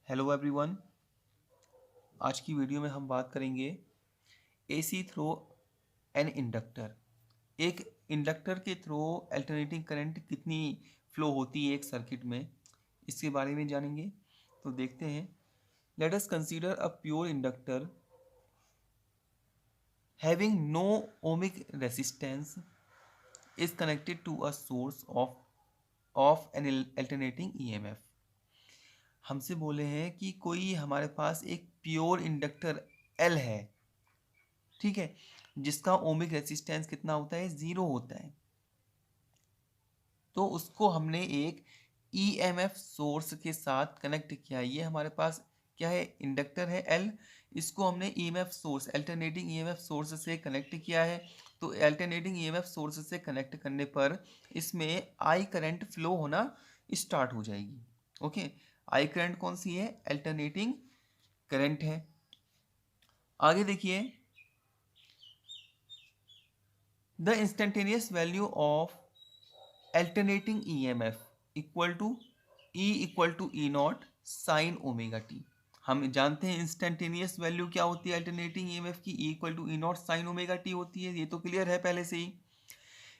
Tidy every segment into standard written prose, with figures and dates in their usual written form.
Hello everyone. आज की video में हम बात करेंगे एसी थ्रू एन इंडक्टर। एक इंडक्टर के थ्रू अल्टरनेटिंग करंट कितनी फ्लो होती है एक सर्किट में, इसके बारे में जानेंगे। तो देखते हैं। Let us consider a pure inductor having no ohmic resistance is connected to a source of an alternating EMF. हमसे बोले हैं कि कोई हमारे पास एक प्योर इंडक्टर एल है, ठीक है, जिसका ओमिक रेसिस्टेंस कितना होता है, 0 होता है। तो उसको हमने एक ईएमएफ सोर्स के साथ कनेक्ट किया। ये हमारे पास क्या है, इंडक्टर है एल। इसको हमने EMF source, alternating EMF source से कनेक्ट किया है। तो अल्टरनेटिंग ईएमएफ सोर्स से कनेक्ट करने पर इसमें आई करंट फ्लो होना स्टार्ट हो जाएगी। ओके, आई करंट कौन सी है, अल्टरनेटिंग करंट है। आगे देखिए, the instantaneous value of alternating EMF equal to E not sine omega T. हम जानते हैं इंस्टेंटेनियस वैल्यू क्या होती है अल्टरनेटिंग ईएमएफ की, E not sine omega T होती है। ये तो क्लियर है पहले से ही।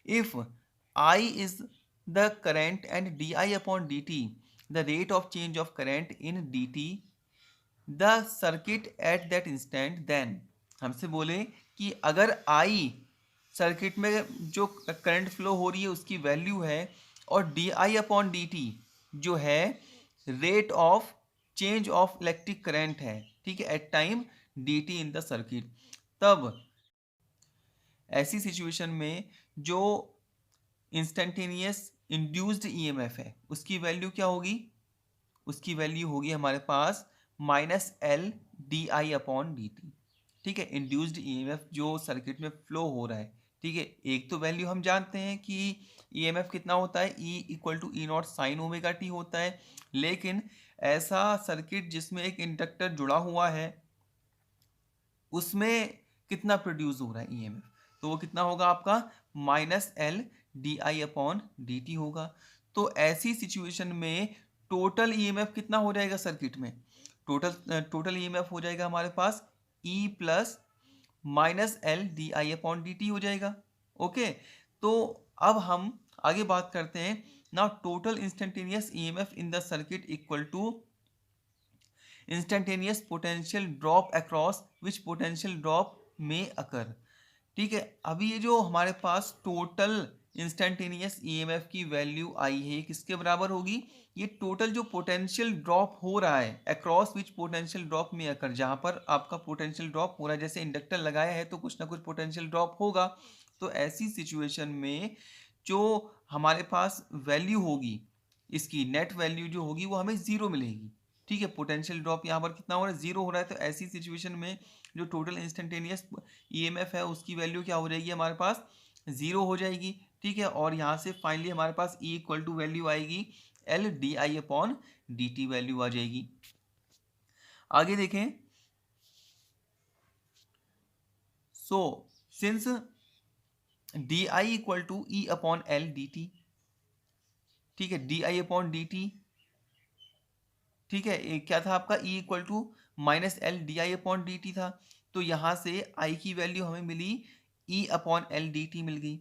If I is the current and D I upon D T the rate of change of current in D T the circuit at that instant, then हमसे बोले कि अगर आई सर्किट में जो करंट फ्लो हो रही है उसकी वैल्यू है, और D I upon D T जो है rate of change of electric current है, ठीक है, at time D T in the circuit, तब ऐसी सिचुएशन में जो इंस्टेंटेनियस इंड्यूस्ड ईएमएफ है उसकी वैल्यू क्या होगी, उसकी वैल्यू होगी हमारे पास minus L D I upon D T. ठीक है, इंड्यूस्ड ईएमएफ जो सर्किट में फ्लो हो रहा है, ठीक है। एक तो वैल्यू हम जानते हैं कि ईएमएफ कितना होता है, E not sine omega T होता है। लेकिन ऐसा सर्किट जिसमें एक इंडक्टर जुड़ा हुआ है उसमें कितना प्रोड्यूस हो रहा है ईएमएफ, तो वो कितना होगा आपका minus L D I upon D T होगा। तो ऐसी सिचुएशन में टोटल ईएमएफ कितना हो जाएगा सर्किट में, टोटल ईएमएफ हो जाएगा हमारे पास E plus minus L D I upon D T हो जाएगा। ओके, तो अब हम आगे बात करते हैं। Now total instantaneous EMF in the circuit equal to instantaneous potential drop across which potential drop में अकर। ठीक है, अभी ये जो हमारे पास टोटल इंस्टेंटेनियस ईएमएफ की वैल्यू आई है किसके बराबर होगी, ये टोटल जो पोटेंशियल ड्रॉप हो रहा है अक्रॉस विच पोटेंशियल ड्रॉप में अकर, जहां पर आपका पोटेंशियल ड्रॉप हो रहा है, जैसे इंडक्टर लगाया है तो कुछ ना कुछ पोटेंशियल ड्रॉप होगा। तो ऐसी सिचुएशन में जो हमारे पास वैल्यू होगी, इसकी नेट वैल्यू जो होगी वो हमें जीरो मिलेगी। ठीक है, पोटेंशियल ड्रॉप यहाँ पर कितना हो रहा है, जीरो हो रहा है। तो ऐसी सिचुएशन में जो टोटल इंस्टेंटेनियस ईएमएफ है उसकी वैल्यू क्या हो जाएगी, हमारे पास जीरो हो जाएगी। ठीक है, और यहाँ से फाइनली हमारे पास ई इक्वल टू वैल्यू आएगी L D I upon D T value आ जाएगी। आगे देखें। So since D I equal to E upon L D T, ठीक है, D I upon D T, ठीक है, क्या था आपका E equal to minus L D I upon D T था। तो यहाँ से आई की वैल्यू हमें मिली E upon L D T मिल गई।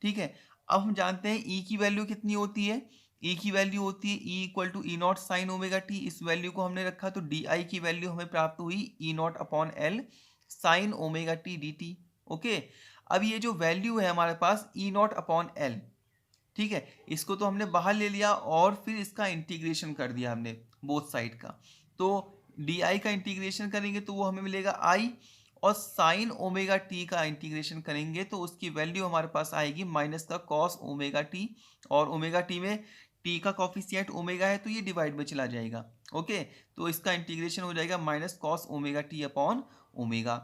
ठीक है, अब हम जानते हैं ई की वैल्यू कितनी होती है, ई की वैल्यू होती है E equal to E not sine omega T. इस वैल्यू को हमने रखा तो डी आई की वैल्यू हमें प्राप्त हुई E not upon L sine omega T D T. Okay, अब ये जो वैल्यू है हमारे पास ई नॉट अपॉन एल, ठीक है, इसको तो हमने बाहर ले लिया और फिर इसका इंटीग्रेशन कर दिया हमने बोथ साइड का। तो डी आई का इंटीग्रेशन करेंगे तो वो हमें मिलेगा आई, और साइन ओमेगा टी का इंटीग्रेशन करेंगे तो उसकी वैल्यू हमारे पास आएगी माइनस का कॉस ओमेगा टी, और ओमेगा टी में टी का कॉफिशिएंट ओमेगा है तो ये डिवाइड में चला जाएगा। ओके, तो इसका इंटीग्रेशन हो जाएगा minus cos omega T upon omega.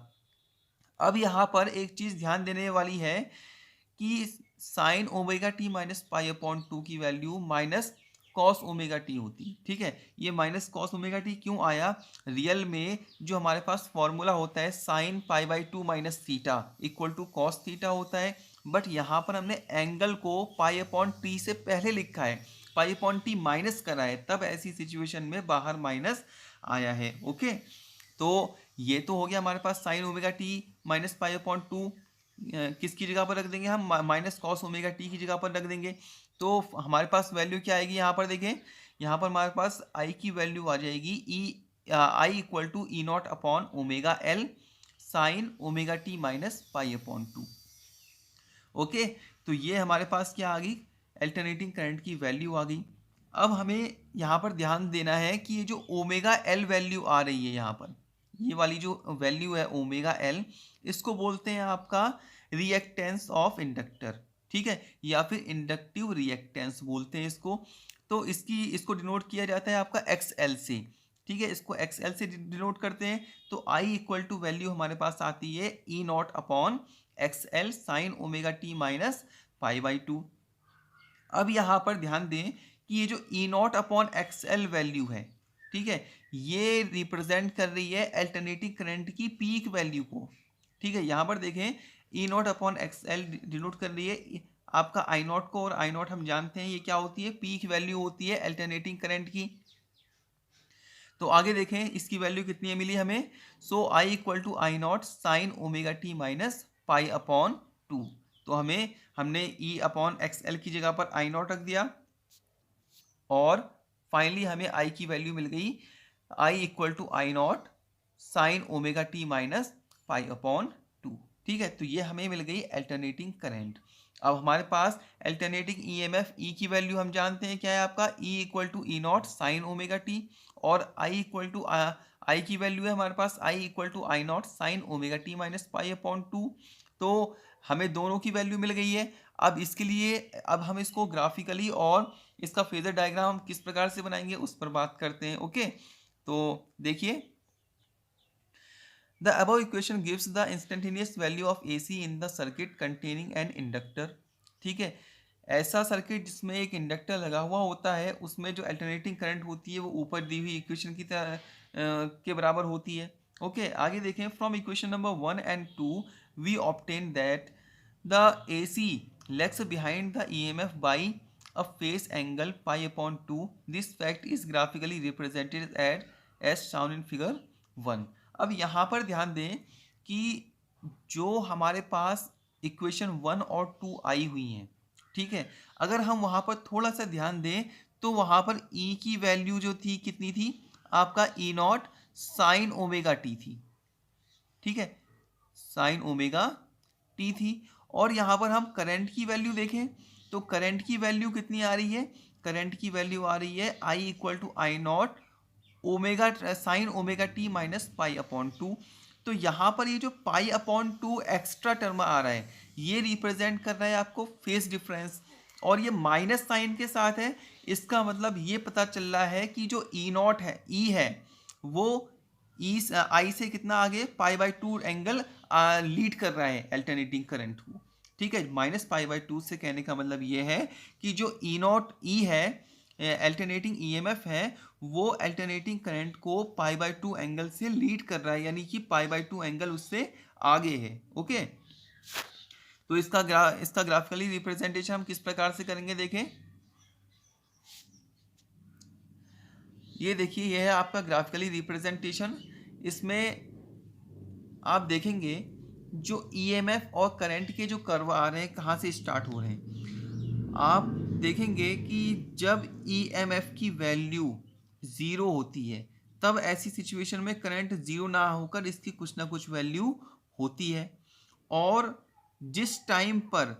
अब यहाँ पर एक चीज़ ध्यान देने वाली है कि sine omega t minus pi upon two की value minus cos omega T होती। ठीक है, ये माइनस कॉस ओमेगा टी क्यों आया, रियल में जो हमारे पास फॉर्मूला होता है sine pi by two minus theta equal to cos theta होता है, बट यहाँ पर हमने एंगल को पाई अपॉन टी से पहले लिखा है। पाई अपॉन टी माइनस करा है, तब ऐसी सिचुएशन में बाहर माइनस आया है। ओके, तो ये तो हो गया हमारे पास sine omega t minus pi upon two, किसकी जगह पर रख देंगे हम, माइनस कॉस ओमेगा टी की जगह पर रख देंगे। तो हमारे पास वैल्यू क्या आएगी यहाँ पर, देखें यहाँ पर हमारे पास आई की वैल्यू आ जाएगी I equal to E not upon omega L sine omega t minus pi upon two. Okay, तो ये हमारे पास क्या आ गई, अल्टरनेटिंग करंट की वैल्यू आ गई। अब हमें यहाँ पर ध्यान देना है कि ये जो ओमेगा एल वैल्यू आ रही है यहाँ पर, ये वाली जो वैल्यू है ओमेगा एल, इसको बोलते हैं आपका रिएक्टेंस ऑफ इंडक्टर, ठीक है, या फिर इंडक्टिव रिएक्टेंस बोलते हैं इसको। तो इसको डिनोट किया जाता है आपका एक्स एल से, ठीक है, इसको एक्स एल से डिनोट करते हैं। तो आई इक्वल टू वैल्यू हमारे पास आती है E not upon X L sine omega t minus pi by two. अब यहाँ पर ध्यान दें कि ये जो E not upon X L value है, ठीक है, ये रिप्रेजेंट कर रही है अल्टरनेटिंग करंट की पीक वैल्यू को, ठीक है। यहाँ पर देखें E not upon X L denote कर रही है आपका आई नॉट को, और आई नॉट हम जानते हैं ये क्या होती है, पीक वैल्यू होती है अल्टरनेटिंग करंट की। तो आगे देखें इसकी वैल्यू कितनी है मिली हमें, so I equal to I nought sine omega t minus pi upon two. तो हमने ई अपॉन एक्स एल की जगह पर आई नॉट रख दिया, और फाइनली हमें आई की वैल्यू मिल गई I equal to I nought sine omega t minus pi upon two, ठीक है। तो ये हमें मिल गई अल्टरनेटिंग करंट। अब हमारे पास अल्टरनेटिंग ईएमएफ ई की वैल्यू हम जानते हैं क्या है आपका, E equal to E not sine omega t, और आई इक्वल टू आई की वैल्यू है हमारे पास I equal to I nought sine omega t minus pi upon two. तो हमें दोनों की वैल्यू मिल गई है। अब इसके लिए अब हम इसको ग्राफिकली और इसका फेजर डायग्राम हम किस प्रकार से बनाएंगे उस पर बात करते हैं। ओके, तो देखिए the above equation gives the instantaneous value of AC in the circuit containing an inductor, ठीक है। ऐसा सर्किट जिसमें एक इंडक्टर लगा हुआ होता है, उसमें जो अल्टरनेटिंग करंट होती है वो ऊपर दी हुई इक्वेशन की तरह के बराबर होती है। ओके, आगे देखें from equation number 1 and 2 we obtain that the AC lags behind the EMF by a phase angle pi upon 2. This fact is graphically represented as shown in figure 1. अब यहाँ पर ध्यान दें कि जो हमारे पास इक्वेशन 1 और 2 आई हुई हैं, ठीक है, अगर हम वहाँ पर थोड़ा सा ध्यान दें तो वहाँ पर E की वैल्यू जो थी कितनी थी आपका, ई नॉट साइन ओमेगा टी थी, ठीक है, साइन ओमेगा टी थी। और यहाँ पर हम करंट की वैल्यू देखें तो करंट की वैल्यू कितनी आ रही है, करंट की वैल्यू आ रही है I equal to I nought omega sine omega t minus pi upon two. तो यहाँ पर ये जो pi upon two extra term आ रहा है ये रिप्रेजेंट कर रहा है आपको फेज डिफरेंस, और ये माइनस साइन के साथ है। इसका मतलब ये पता चल रहा है कि जो ई नॉट है, ई है, वो ई आई से कितना आगे पाई बाई टू एंगल लीड कर रहा है अल्टरनेटिंग करंट को, ठीक है। माइनस पाई बाई टू से कहने का मतलब ये है कि जो ई नॉट ई है अल्टरनेटिंग ईएमएफ है, वो अल्टरनेटिंग करंट को पाई बाई टू एंगल से लीड कर रहा है, यानी कि पाई बाई टू एंगल उससे आगे है। ओके, तो इसका ग्राफिकली रिप्रेजेंटेशन हम किस प्रकार से करेंगे, देखें ये देखिए, यह है आपका ग्राफिकली रिप्रेजेंटेशन। इसमें आप देखेंगे जो ईएमएफ और करंट के जो कर्व आ रहे हैं कहाँ से स्टार्ट हो रहे हैं, आप देखेंगे कि जब ईएमएफ की वैल्यू ज़ीरो होती है तब ऐसी सिचुएशन में करंट ज़ीरो ना होकर इसकी कुछ ना कुछ वैल्यू होती है, और जिस टाइम पर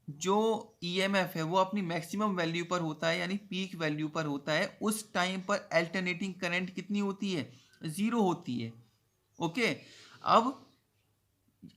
जो ईएमएफ है वो अपनी मैक्सिमम वैल्यू पर होता है यानी पीक वैल्यू पर होता है, उस टाइम पर अल्टरनेटिंग करंट कितनी होती है, ज़ीरो होती है। ओके, अब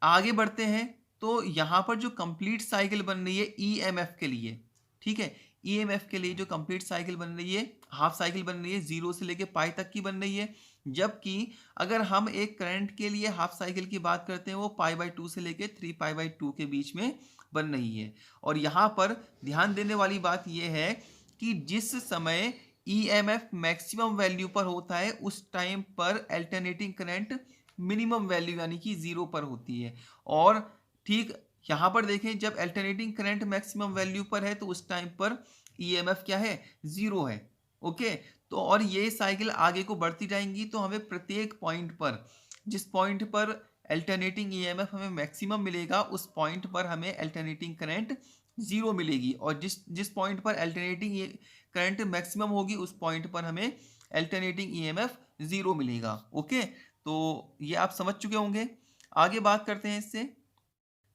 आगे बढ़ते हैं तो यहाँ पर जो कंप्लीट साइकिल बन रही है ईएमएफ के लिए, ठीक है, ईएमएफ के लिए जो कंप्लीट साइकिल बन रही है, हाफ साइकिल बन रही है, जीरो से लेके पाई तक की बन रही है। जबकि अगर हम एक करंट के लिए हाफ साइकिल की बात करते हैं वो पाई बाई टू से लेके 3 पाई बाई टू के बीच में बन रही है। और यहाँ पर ध्यान देने वाली बात यह है कि जिस समय ईएमएफ मैक्सिमम वैल्यू पर होता है उस टाइम पर अल्टरनेटिंग करंट मिनिमम वैल्यू यानी कि जीरो पर होती है। और ठीक यहाँ पर देखें जब अल्टरनेटिंग करंट मैक्सिमम वैल्यू पर है तो उस टाइम पर ईएमएफ क्या है, 0 है। ओके, तो और ये साइकिल आगे को बढ़ती जाएंगी, तो हमें प्रत्येक पॉइंट पर, जिस पॉइंट पर अल्टरनेटिंग ईएमएफ हमें मैक्सिमम मिलेगा, उस पॉइंट पर हमें अल्टरनेटिंग करंट 0 मिलेगी, और जिस जिस पॉइंट पर अल्टरनेटिंग करंट मैक्सिमम होगी, उस पॉइंट पर हमें अल्टरनेटिंग ईएमएफ 0 मिलेगा। ओके, तो ये आप समझ चुके होंगे। आगे बात करते हैं इससे।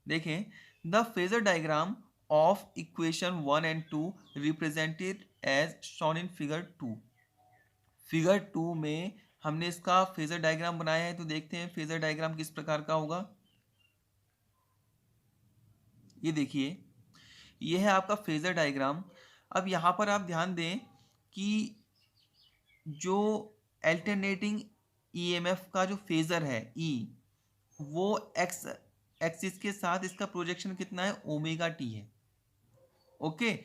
देखें, the phasor diagram of equation 1 and 2 represented as shown in figure 2। Figure 2 में हमने इसका फेजर डायग्राम बनाया है, तो देखते हैं फेजर डायग्राम किस प्रकार का होगा। ये देखिए, ये है आपका फेजर डायग्राम। अब यहाँ पर आप ध्यान दें कि जो अल्टरनेटिंग ईएमएफ का जो फेजर है ई, वो एक्स एक्सिस के साथ इसका प्रोजेक्शन कितना है, ओमेगा टी है। ओके,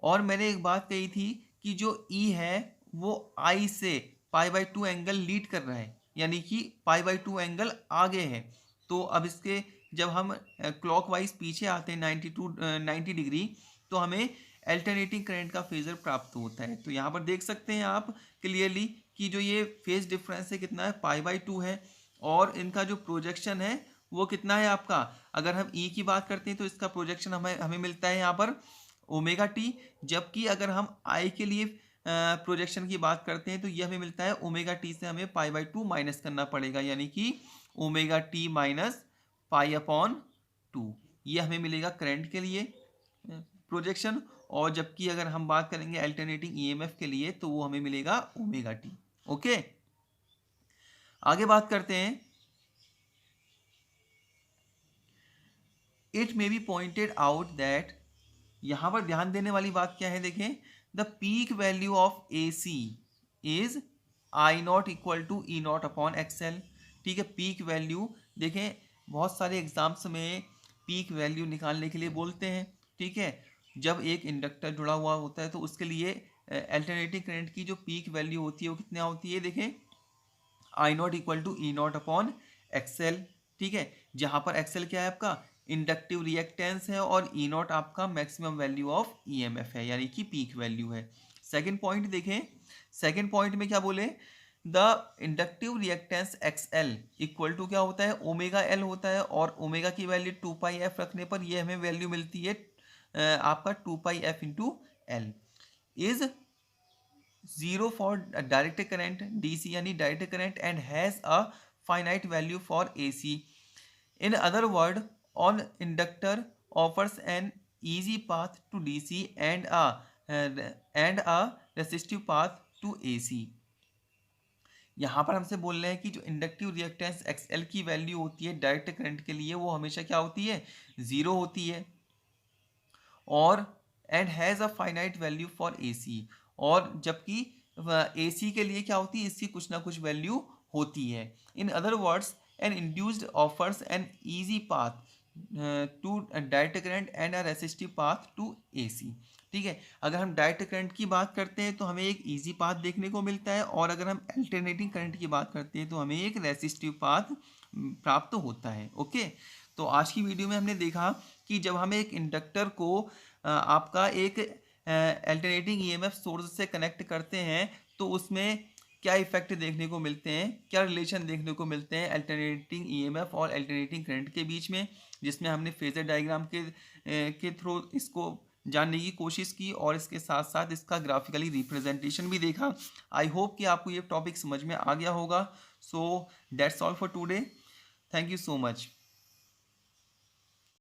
और मैंने एक बात कही थी कि जो ई है वो आई से π/2 एंगल लीड कर रहा है, यानी कि π/2 एंगल आगे है। तो अब इसके जब हम क्लॉकवाइज पीछे आते हैं 90 डिग्री, तो हमें अल्टरनेटिंग करंट का फेजर प्राप्त होता है। तो यहाँ पर देख सकते हैं आप क्लियरली कि जो ये फेज डिफरेंस है कितना है, π/2 है, और इनका जो प्रोजेक्शन है वो कितना है आपका, अगर हम ई की बात करते हैं तो इसका प्रोजेक्शन हमें मिलता है यहाँ पर ओमेगा टी, जबकि अगर हम आई के लिए प्रोजेक्शन की बात करते हैं तो ये हमें मिलता है ओमेगा टी से हमें π/2 माइनस करना पड़ेगा, यानी कि ओमेगा टी माइनस π/2, ये हमें मिलेगा करंट के लिए प्रोजेक्शन। और जबकि अगर हम बात करेंगे अल्टरनेटिंग ईएमएफ के लिए तो वो हमें मिलेगा ओमेगा टी। ओके, आगे बात करते हैं। It may be pointed out that, यहां पर ध्यान देने वाली बात क्या है, देखें, the peak value of A C is I not equal to E not upon XL. ठीक है, पीक वैल्यू, देखें बहुत सारे एग्जाम्स में पीक वैल्यू निकालने के लिए बोलते हैं। ठीक है, जब एक इंडक्टर जुड़ा हुआ होता है तो उसके लिए अल्टरनेटिंग करंट की जो पीक वैल्यू होती है वो कितना होती है, देखें, I not equal to E not upon XL. ठीक है, जहां पर एक्सएल क्या है आपका इंडक्टिव रिएक्टेंस है, और ई नॉट आपका मैक्सिमम वैल्यू ऑफ ईएमएफ है, यानी कि पीक वैल्यू है। सेकंड पॉइंट देखें, सेकंड पॉइंट में क्या बोले, the inductive reactance XL equal to क्या होता है, ओमेगा एल होता है, और ओमेगा की वैल्यू 2πf रखने पर ये हमें वैल्यू मिलती है आपका 2πf into L is 0 for direct current DC, यानी direct current, and has a finite value for AC. In other word, on inductor offers an easy path to DC and a resistive path to AC। यहाँ पर हमसे बोल रहे हैं कि जो inductive reactance XL की वैल्यू होती है डायरेक्ट करंट के लिए वो हमेशा क्या होती है, 0 होती है, और and has a finite value for AC, और जबकि AC के लिए क्या होती है, इसकी कुछ ना कुछ वैल्यू होती है। In other words, an induced offers an easy path to direct current and a resistive path to AC। ठीक है, अगर हम डायरेक्ट करंट की बात करते हैं तो हमें एक इजी पाथ देखने को मिलता है, और अगर हम अल्टरनेटिंग करंट की बात करते हैं तो हमें एक रेसिस्टिव पाथ प्राप्त होता है। ओके, तो आज की वीडियो में हमने देखा कि जब हम एक इंडक्टर को आपका एक अल्टरनेटिंग ईएमएफ सोर्स से कनेक्ट करते हैं तो उसमें क्या इफेक्ट देखने को मिलते हैं, क्या रिलेशन देखने को मिलते हैं अल्टरनेटिंग ईएमएफ और अल्टरनेटिंग करंट के बीच में, जिसमें हमने फेजर डायग्राम के थ्रू इसको जानने की कोशिश की, और इसके साथ साथ इसका ग्राफिकली रिप्रेजेंटेशन भी देखा। आई होप कि आपको ये टॉपिक समझ में आ गया होगा। So that's all for today, thank you so much.